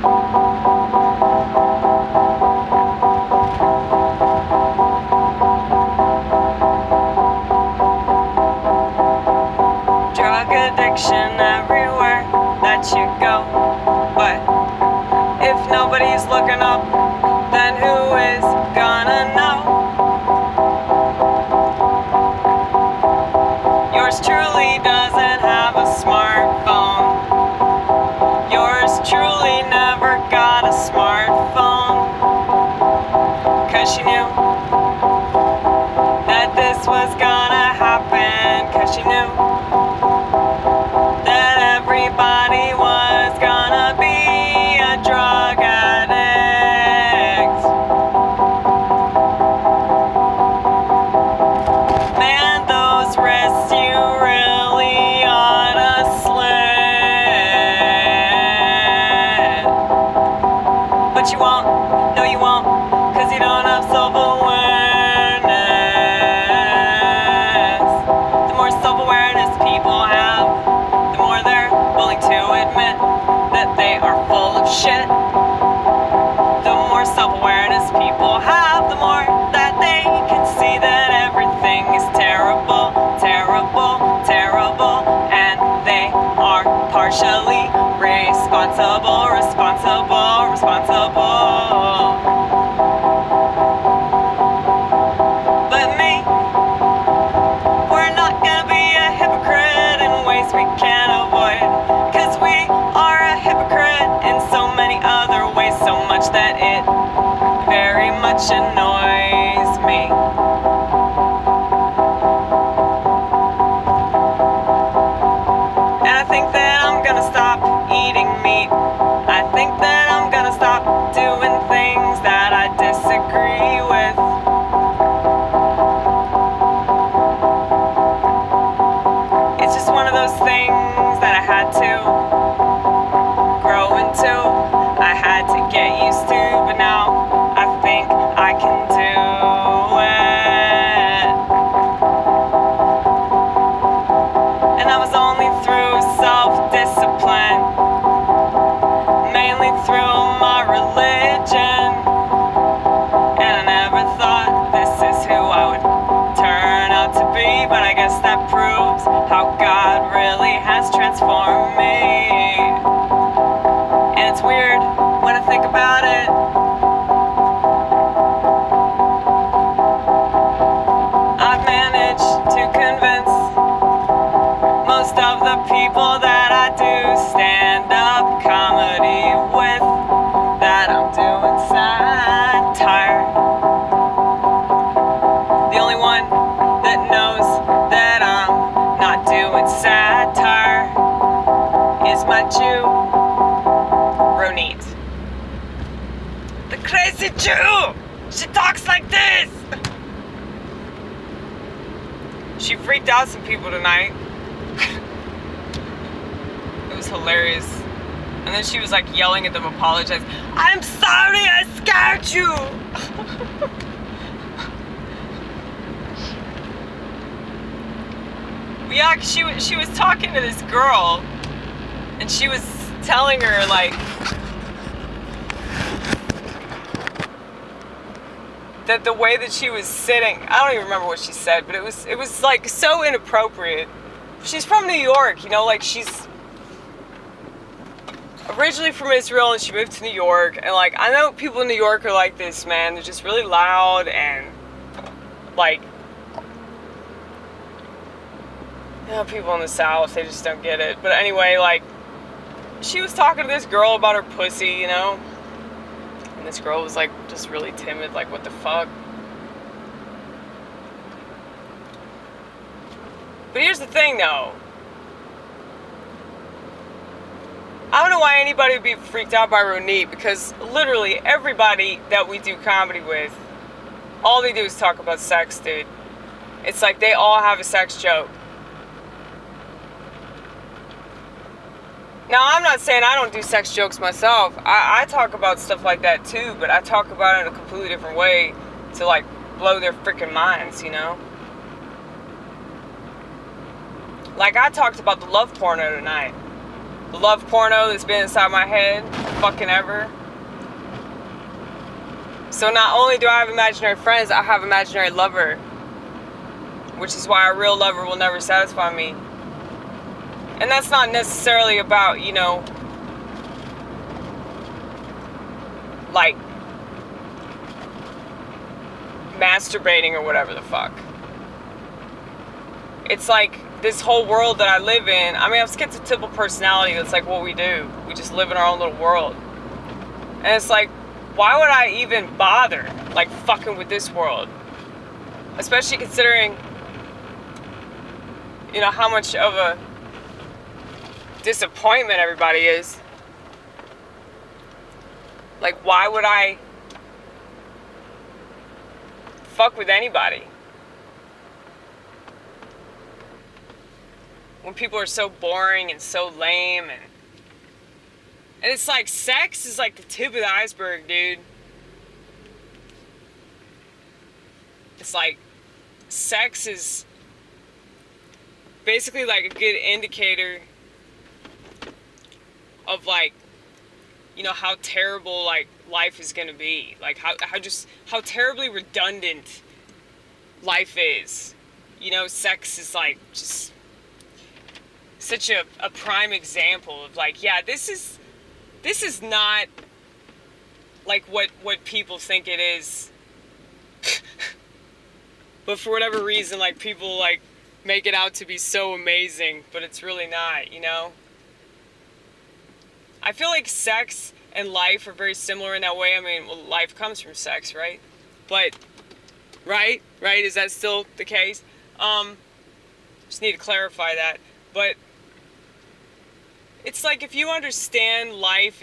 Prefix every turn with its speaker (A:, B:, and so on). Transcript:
A: Drug addiction everywhere that you go. But if nobody's looking up, then who is gonna know? Yours truly doesn't have a smartphone. Yours truly never got a smartphone. 'Cause she knew that this was gonna happen. 'Cause she knew that everybody was gonna be a drug addict. Man, those wrists you really oughta slit. But you won't, no you won't, 'cause you don't have self-awareness. The more self-awareness people have, the more they're willing to admit that they are full of shit. The more self-awareness people have, the more that they can see that everything is terrible, terrible, terrible, and they are partially responsible, responsible, responsible. But me, we're not gonna be a hypocrite in ways we can't avoid. 'Cause we are a hypocrite in so many other ways, so much that it very much annoys me. And I think that I'm gonna stop eating meat. I think that I'm gonna stop doing things that I disagree with. It's just one of those things that I had to grow into. I had to get used to, but now I think I can do it. And I was only through self-discipline, mainly through my religion. And I never thought this is who I would turn out to be, but I guess that proves how God really has transformed me. And it's weird when I think about it. I've managed to convince most of the people that I do stand-up comedy with that I'm doing satire. The only one that knows that I'm not doing satire is my Jew, Ronnit. The crazy Jew! She talks like this! She freaked out some people tonight. It was hilarious. And then she was like yelling at them, apologizing. I'm sorry I scared you! Yeah, she was talking to this girl, and she was telling her like that the way that she was sitting, I don't even remember what she said, but it was like so inappropriate. She's from New York, you know, like she's originally from Israel and she moved to New York, and like I know people in New York are like this, man. They're just really loud and like, you know, people in the South, they just don't get it. But anyway, like she was talking to this girl about her pussy, you know, and this girl was like just really timid, like what the fuck. But here's the thing though, I don't know why anybody would be freaked out by Ronnit, because literally everybody that we do comedy with, all they do is talk about sex, dude. It's like they all have a sex joke. Now, I'm not saying I don't do sex jokes myself. I talk about stuff like that too, but I talk about it in a completely different way to like blow their freaking minds, you know? Like I talked about the love porno tonight. the love porno that's been inside my head fucking ever. So not only do I have imaginary friends, I have imaginary lover, which is why a real lover will never satisfy me. And that's not necessarily about, you know, like masturbating or whatever the fuck. It's like this whole world that I live in. I mean, I have schizotypcal personality. That's like what we do. We just live in our own little world. And it's like, why would I even bother, like, fucking with this world? Especially considering, you know, how much of a disappointment everybody is. Like, why would I fuck with anybody when people are so boring and so lame? And it's like, sex is like the tip of the iceberg, dude. It's like, sex is basically like a good indicator of, like, you know, how terrible, like, life is gonna be. Like, how terribly redundant life is. You know, sex is, like, just such a prime example of, like, yeah, this is not, like, what people think it is. But for whatever reason, like, people, like, make it out to be so amazing, but it's really not, you know? I feel like sex and life are very similar in that way. I mean, well, life comes from sex, right? But, right? Is that still the case? Just need to clarify that. But it's like, if you understand life,